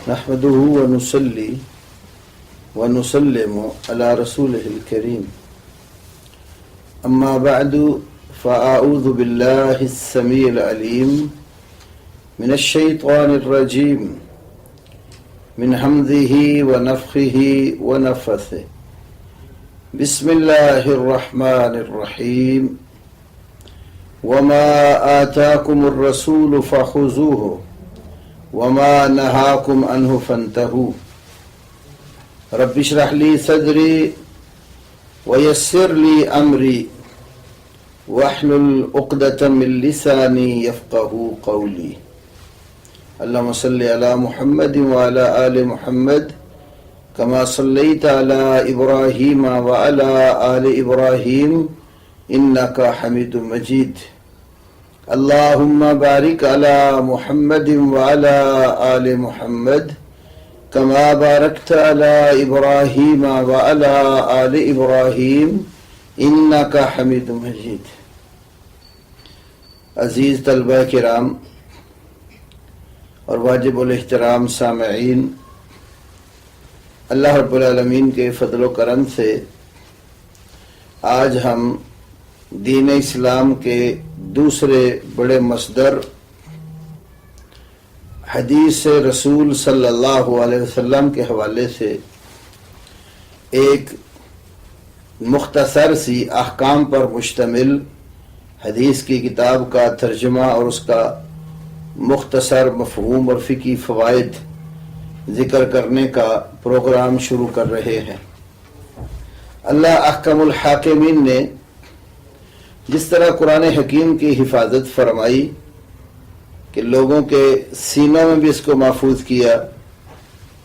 نحمده ونصلي ونسلم على رسوله الكريم أما بعد فأعوذ بالله السميع العليم من الشيطان الرجيم من همزه ونفخه ونفثه بسم الله الرحمن الرحيم وما آتاكم الرسول فخذوه وما نهاكم عنه فانتهوا رب اشرح لي صدري ويسر لي أمري واحلل عقدة من لساني يفقهوا قولي اللهم صل على محمد وعلى آل محمد كما صليت على إبراهيم وعلى آل إبراهيم إنك حميد مجيد اللهم بارك على محمد وعلى آل محمد كما باركت على إبراهيم وعلى آل إبراهيم إنك حميد مجيد عزیز طلبہ کرام اور واجب الاحترام سامعین، اللہ رب العالمین کے فضل و کرم سے آج ہم دین اسلام کے دوسرے بڑے مصدر حدیث رسول صلی اللہ علیہ وسلم کے حوالے سے ایک مختصر سی احکام پر مشتمل حدیث کی کتاب کا ترجمہ اور اس کا مختصر مفہوم اور فقہی فوائد ذکر کرنے کا پروگرام شروع کر رہے ہیں۔ اللہ احکم الحاکمین نے جس طرح قرآن حکیم کی حفاظت فرمائی کہ لوگوں کے سینوں میں بھی اس کو محفوظ کیا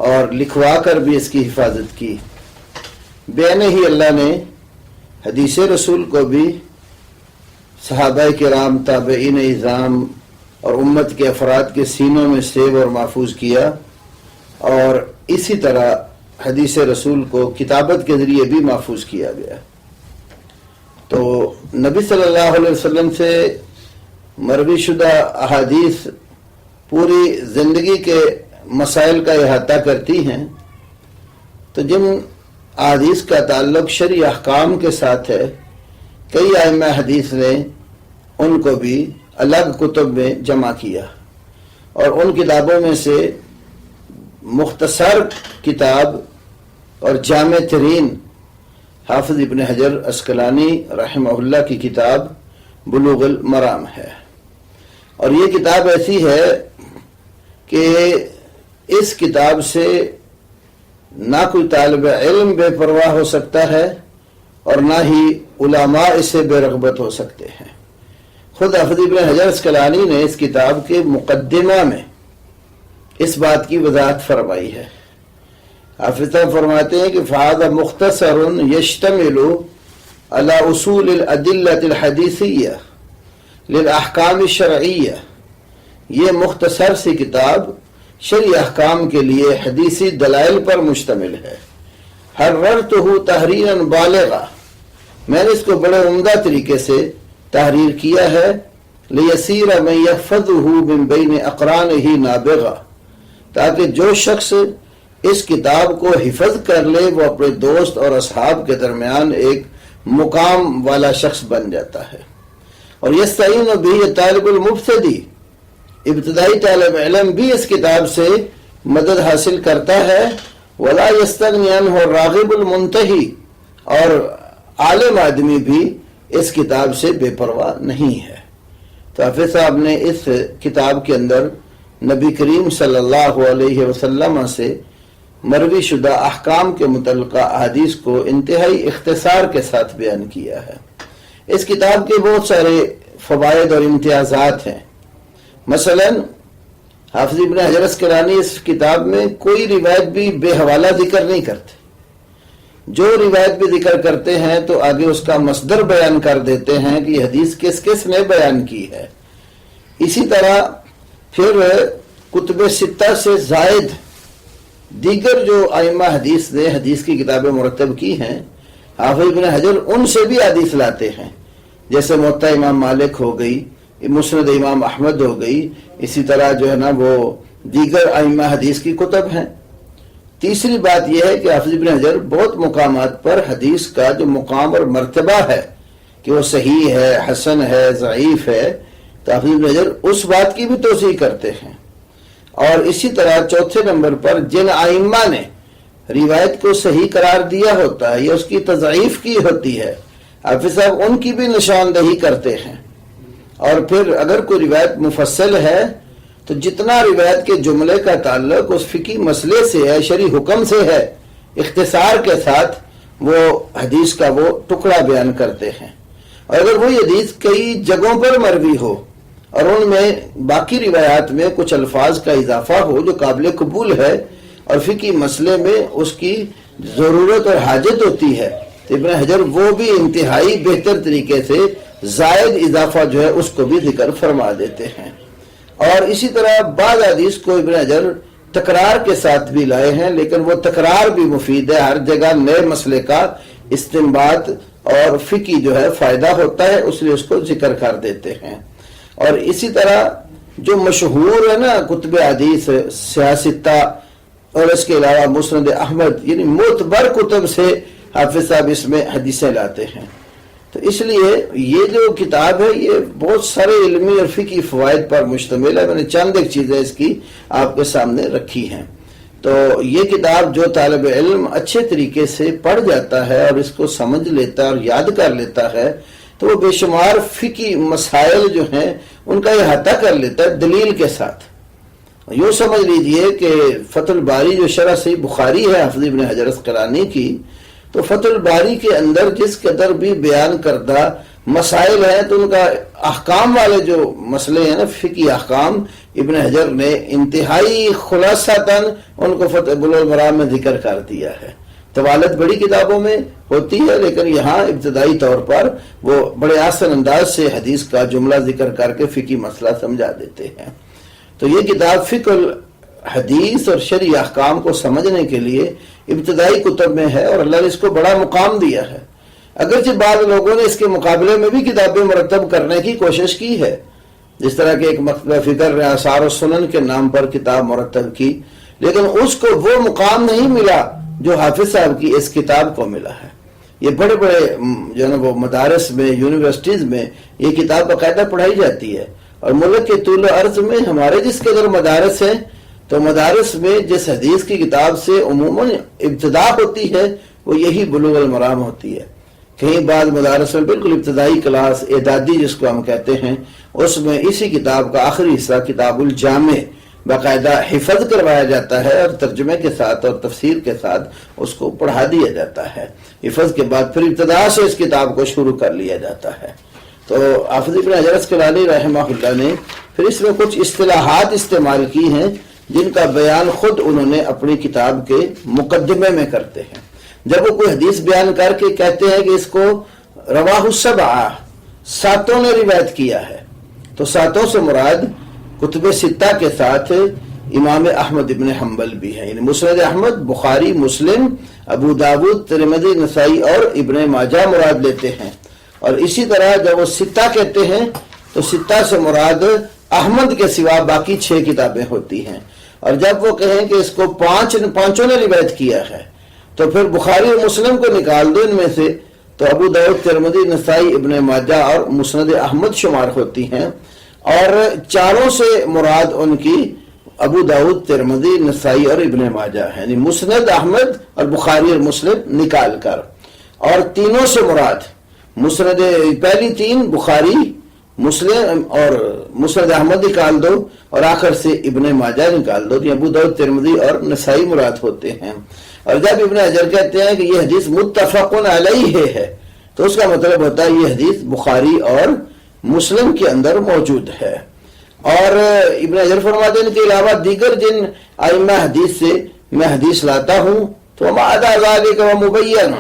اور لکھوا کر بھی اس کی حفاظت کی، بین ہی اللہ نے حدیث رسول کو بھی صحابہ کرام، تابعین اعظام اور امت کے افراد کے سینوں میں سیو اور محفوظ کیا، اور اسی طرح حدیث رسول کو کتابت کے ذریعے بھی محفوظ کیا گیا۔ تو نبی صلی اللہ علیہ وسلم سے مروی شدہ احادیث پوری زندگی کے مسائل کا احاطہ کرتی ہیں، تو جن احادیث کا تعلق شرعی احکام کے ساتھ ہے، کئی ائمہ حدیث نے ان کو بھی الگ کتب میں جمع کیا، اور ان کتابوں میں سے مختصر کتاب اور جامع ترین حافظ ابن حجر عسقلانی رحمہ اللہ کی کتاب بلوغ المرام ہے۔ اور یہ کتاب ایسی ہے کہ اس کتاب سے نہ کوئی طالب علم بے پرواہ ہو سکتا ہے اور نہ ہی علماء اسے بے رغبت ہو سکتے ہیں۔ خود حافظ ابن حجر عسقلانی نے اس کتاب کے مقدمہ میں اس بات کی وضاحت فرمائی ہے۔ حافظ صاحب فرماتے ہیں کہ فَهَذَا مُخْتَصَرٌ يَشْتَمِلُ عَلَى أُصُولِ الْأَدِلَّةِ الْحَدِيثِيَّةِ لِلْأَحْكَامِ الشَّرْعِيَّةِ، یہ مختصر سی کتاب شرعی احکام کے لیے حدیثی دلائل پر مشتمل ہے۔ حررتہ تحریرا بالغا، میں نے اس کو بڑے عمدہ طریقے سے تحریر کیا ہے، لیسیر من یحفظہ من بین اقرانہ نابغا، تاکہ جو شخص اس کتاب کو حفظ کر لے وہ اپنے دوست اور اصحاب کے درمیان ایک مقام والا شخص بن جاتا ہے۔ اور یستعین بھی طالب المبتدی، ابتدائی طالب علم بھی اس کتاب سے مدد حاصل کرتا ہے، ولا یستغنی عنہ الراغب المنتہی، اور عالم آدمی بھی اس کتاب سے بے پرواہ نہیں ہے۔ تو حافظ صاحب نے اس کتاب کے اندر نبی کریم صلی اللہ علیہ وسلم سے مروی شدہ احکام کے متعلقہ احادیث کو انتہائی اختصار کے ساتھ بیان کیا ہے۔ اس کتاب کے بہت سارے فوائد اور امتیازات ہیں۔ مثلا حافظ ابن حجر عسقلانی اس کتاب میں کوئی روایت بھی بے حوالہ ذکر نہیں کرتے، جو روایت بھی ذکر کرتے ہیں تو آگے اس کا مصدر بیان کر دیتے ہیں کہ یہ حدیث کس کس نے بیان کی ہے۔ اسی طرح پھر کتب ستہ سے زائد دیگر جو ائمہ حدیث نے حدیث کی کتابیں مرتب کی ہیں، حافظ ابن حجر ان سے بھی حدیث لاتے ہیں، جیسے موطا امام مالک ہو گئی، مسند امام احمد ہو گئی، اسی طرح جو ہے نا وہ دیگر ائمہ حدیث کی کتب ہیں۔ تیسری بات یہ ہے کہ حافظ ابن حجر بہت مقامات پر حدیث کا جو مقام اور مرتبہ ہے کہ وہ صحیح ہے، حسن ہے، ضعیف ہے، تو حافظ ابن حجر اس بات کی بھی توضیح کرتے ہیں۔ اور اسی طرح چوتھے نمبر پر جن ائمہ نے روایت کو صحیح قرار دیا ہوتا ہے یا اس کی تضعیف کی ہوتی ہے، حافظ صاحب ان کی بھی نشاندہی کرتے ہیں۔ اور پھر اگر کوئی روایت مفصل ہے تو جتنا روایت کے جملے کا تعلق اس فقہی مسئلے سے ہے، شرعی حکم سے ہے، اختصار کے ساتھ وہ حدیث کا وہ ٹکڑا بیان کرتے ہیں۔ اور اگر وہی حدیث کئی جگہوں پر مروی ہو اور ان میں باقی روایات میں کچھ الفاظ کا اضافہ ہو جو قابل قبول ہے اور فقہی مسئلے میں اس کی ضرورت اور حاجت ہوتی ہے، تو ابن حجر وہ بھی انتہائی بہتر طریقے سے زائد اضافہ جو ہے اس کو بھی ذکر فرما دیتے ہیں۔ اور اسی طرح بعض حدیث کو ابن حجر تکرار کے ساتھ بھی لائے ہیں، لیکن وہ تکرار بھی مفید ہے، ہر جگہ نئے مسئلے کا استنباط اور فقہی جو ہے فائدہ ہوتا ہے، اس لیے اس کو ذکر کر دیتے ہیں۔ اور اسی طرح جو مشہور ہے نا کتب حدیث سیاستہ اور اس کے علاوہ مسند احمد، یعنی معتبر کتب سے حافظ صاحب اس میں حدیثیں لاتے ہیں۔ تو اس لیے یہ جو کتاب ہے یہ بہت سارے علمی اور فقہی فوائد پر مشتمل ہے۔ میں نے چند ایک چیزیں اس کی آپ کے سامنے رکھی ہیں۔ تو یہ کتاب جو طالب علم اچھے طریقے سے پڑھ جاتا ہے اور اس کو سمجھ لیتا ہے اور یاد کر لیتا ہے تو وہ بے شمار فقہی مسائل جو ہیں ان کا احاطہ کر لیتا ہے دلیل کے ساتھ۔ یوں سمجھ لیجئے کہ فتح الباری جو شرح صحیح بخاری ہے حافظ ابن حجر اسقلانی کی، تو فتح الباری کے اندر جس قدر بھی بیان کردہ مسائل ہیں تو ان کا احکام والے جو مسئلے ہیں نا فقہی احکام، ابن حجر نے انتہائی خلاصتاً ان کو فتح بلوغ المرام میں ذکر کر دیا ہے۔ طوالت بڑی کتابوں میں ہوتی ہے لیکن یہاں ابتدائی طور پر وہ بڑے آسان انداز سے حدیث کا جملہ ذکر کر کے فقہی مسئلہ سمجھا دیتے ہیں۔ تو یہ کتاب فقہ حدیث اور شرعی احکام کو سمجھنے کے لیے ابتدائی کتب میں ہے اور اللہ نے اس کو بڑا مقام دیا ہے۔ اگرچہ بعض لوگوں نے اس کے مقابلے میں بھی کتابیں مرتب کرنے کی کوشش کی ہے، جس طرح کہ ایک مکتبہ فکر نے آثار و سنن کے نام پر کتاب مرتب کی، لیکن اس کو وہ مقام نہیں ملا جو حافظ صاحب کی اس کتاب کو ملا ہے۔ یہ بڑے بڑے جو ہے نا وہ مدارس میں، یونیورسٹیز میں یہ کتاب باقاعدہ پڑھائی جاتی ہے، اور ملک کے طول و عرض میں ہمارے جس قدر مدارس ہیں تو مدارس میں جس حدیث کی کتاب سے عموماً ابتدا ہوتی ہے وہ یہی بلوغ المرام ہوتی ہے۔ کہیں بعض مدارس میں بالکل ابتدائی کلاس اعدادی جس کو ہم کہتے ہیں اس میں اسی کتاب کا آخری حصہ کتاب الجامع باقاعدہ حفظ کروایا جاتا ہے اور ترجمے کے ساتھ اور تفسیر کے ساتھ اس کو پڑھا دیا جاتا ہے۔ حفظ کے بعد پھر ابتدا سے اس کتاب کو شروع کر لیا جاتا ہے۔ تو حافظ ابن حجر اسقلانی رحمہ اللہ نے پھر اس میں کچھ اصطلاحات استعمال کی ہیں جن کا بیان خود انہوں نے اپنی کتاب کے مقدمے میں کرتے ہیں۔ جب وہ کوئی حدیث بیان کر کے کہتے ہیں کہ اس کو رواہ السبعہ، ساتوں نے روایت کیا ہے، تو ساتوں سے مراد کتب ستہ کے ساتھ امام احمد ابن حنبل بھی ہیں، یعنی مسند احمد، بخاری، مسلم، ابو داود، ترمذی، نسائی اور ابن ماجہ مراد لیتے ہیں۔ اور اسی طرح جب وہ ستہ کہتے ہیں تو ستہ سے مراد احمد کے سوا باقی 6 کتابیں ہوتی ہیں، اور جب وہ کہیں کہ اس کو پانچوں نے روایت کیا ہے تو پھر بخاری اور مسلم کو نکال دو ان میں سے، تو ابو داؤد، ترمذی، نسائی، ابن ماجہ اور مسند احمد شمار ہوتی ہیں، اور چاروں سے مراد ان کی ابو داؤد، ترمذی، نسائی اور ابن ماجہ ہے، یعنی مسند احمد اور بخاری اور مسلم نکال کر، اور تینوں سے مراد مسند پہلی 3 بخاری، مسلم اور مسند احمد نکال دو، اور آخر سے ابن ماجہ نکال دو، ابو داؤد، ترمذی اور نسائی مراد ہوتے ہیں۔ اور جب ابن حجر کہتے ہیں کہ یہ حدیث متفق علیہ ہے تو اس کا مطلب ہوتا ہے یہ حدیث بخاری اور مسلم کے اندر موجود ہے۔ اور ابن حجر فرماتے ہیں ان کے علاوہ دیگر جن ائمہ حدیث سے میں حدیث لاتا ہوں تو ما عدا ذلک ومبین،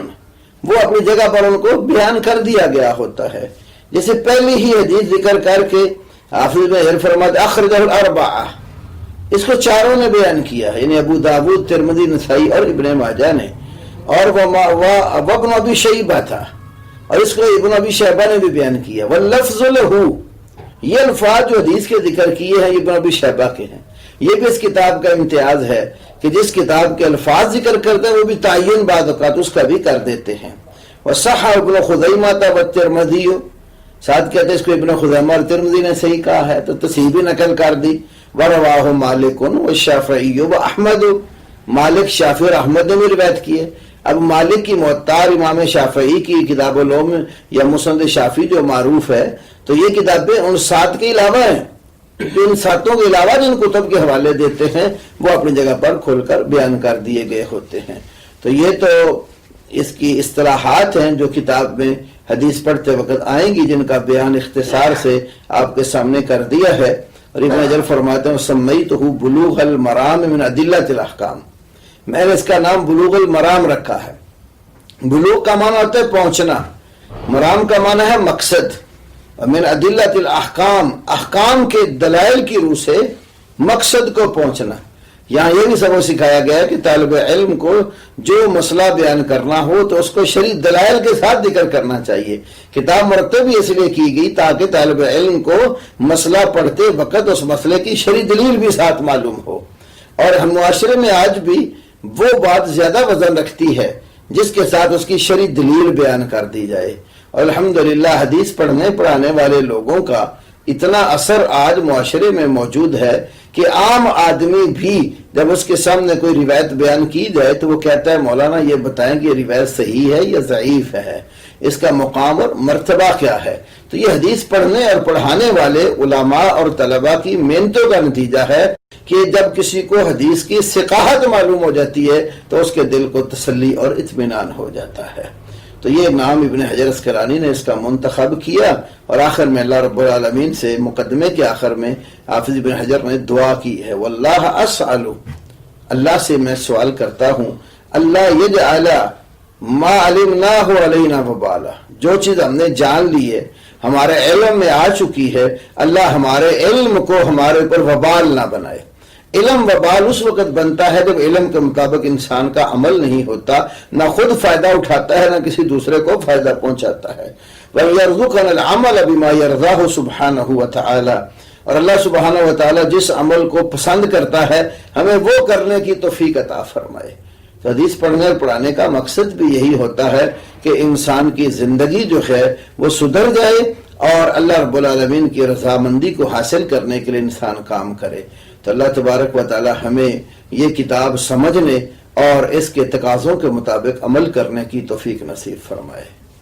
وہ اپنی جگہ پر ان کو بیان کر دیا گیا ہوتا ہے۔ جیسے پہلی ہی حدیث ذکر کر کے حافظ ابن حجر فرماتے اخرجہ الاربعہ، اس کو چاروں نے بیان کیا ہے، یعنی ابو داود، ترمذی، نسائی اور ابن ماجہ نے، اور وہ ابن ابی شیبہ تھا، اور اس کو ابن ابی شیبہ نے بھی بیان کیا۔ واللفظ لہ، یہ الفاظ جو حدیث کے ذکر کیے ہیں ابن ابی شیبہ کے ہیں، یہ بھی اس کتاب کا امتیاز ہے کہ جس کتاب کے الفاظ ذکر کرتے ہیں وہ بھی تعین بعض اوقات اس کا بھی کر دیتے ہیں. وصح ابن خزیمہ والترمذی، ساتھ کہتے ہیں اس کو ابن خزیمہ اور ترمذی نے صحیح کہا ہے تو تصحیح بھی نقل کر دی. وَرَوَاهُ مَالِكٌ وَالشَّافِعِيُّ وَأَحْمَدُ، مالک، شافعی اور احمد نے بھی روایت کی ہے. اب مالک کی موطا امام شافعی کی کتاب العلوم یا مسند شافعی جو معروف ہے، تو یہ کتابیں ان 7 کے علاوہ ہیں، جو ان 7 کے علاوہ جن کتب کے حوالے دیتے ہیں وہ اپنی جگہ پر کھول کر بیان کر دیے گئے ہوتے ہیں. تو یہ تو اس کی اصطلاحات ہیں جو کتاب میں حدیث پڑھتے وقت آئیں گی، جن کا بیان اختصار سے آپ کے سامنے کر دیا ہے. اور ابن حجر فرماتے ہیں سمیتہ بلوغ المرام من ادلۃ الاحکام، میں نے اس کا نام بلوغ المرام رکھا ہے. بلوغ کا معنی ہوتا ہے پہنچنا، مرام کا معنی ہے مقصد، من ادلۃ الاحکام، احکام کے دلائل کی روح سے مقصد کو پہنچنا. یہاں یہ بھی سبق سکھایا گیا ہے کہ طالب علم کو جو مسئلہ بیان کرنا ہو تو اس کو شرعی دلائل کے ساتھ ذکر کرنا چاہیے. کتاب مرتب بھی اس لیے کی گئی تاکہ طالب علم کو مسئلہ پڑھتے وقت اس مسئلے کی شرعی دلیل بھی ساتھ معلوم ہو. اور ہم معاشرے میں آج بھی وہ بات زیادہ وزن رکھتی ہے جس کے ساتھ اس کی شرعی دلیل بیان کر دی جائے. اور الحمدللہ حدیث پڑھنے پڑھانے والے لوگوں کا اتنا اثر آج معاشرے میں موجود ہے کہ عام آدمی بھی جب اس کے سامنے کوئی روایت بیان کی جائے تو وہ کہتا ہے مولانا یہ بتائیں کہ یہ روایت صحیح ہے یا ضعیف ہے، اس کا مقام اور مرتبہ کیا ہے. تو یہ حدیث پڑھنے اور پڑھانے والے علماء اور طلباء کی محنتوں کا نتیجہ ہے کہ جب کسی کو حدیث کی ثقاہت معلوم ہو جاتی ہے تو اس کے دل کو تسلی اور اطمینان ہو جاتا ہے. تو یہ نام ابن حجر اسقلانی نے اس کا منتخب کیا، اور آخر میں اللہ رب العالمین سے مقدمے کے آخر میں حافظ ابن حجر نے دعا کی ہے واللہ اسأل، اللہ سے میں سوال کرتا ہوں، اللہ یجعل ما علمناہ علینا وبالا، جو چیز ہم نے جان لی ہے ہمارے علم میں آ چکی ہے، اللہ ہمارے علم کو ہمارے اوپر وبال نہ بنائے. علم وبال اس وقت بنتا ہے جب علم کے مطابق انسان کا عمل نہیں ہوتا، نہ خود فائدہ اٹھاتا ہے نہ کسی دوسرے کو فائدہ پہنچاتا ہے. وَيَرْزُقَنَا الْعَمَلَ بِمَا يَرْضَاهُ سُبْحَانَهُ وَتَعَالَى، اور اللہ سبحانہ وتعالی جس عمل کو پسند کرتا ہے ہمیں وہ کرنے کی توفیق عطا فرمائے. تو حدیث پڑھنے اور پڑھانے کا مقصد بھی یہی ہوتا ہے کہ انسان کی زندگی جو ہے وہ سدھر جائے اور اللہ رب العالمین کی رضامندی کو حاصل کرنے کے لیے انسان کام کرے. تو اللہ تبارک و تعالی ہمیں یہ کتاب سمجھنے اور اس کے تقاضوں کے مطابق عمل کرنے کی توفیق نصیب فرمائے.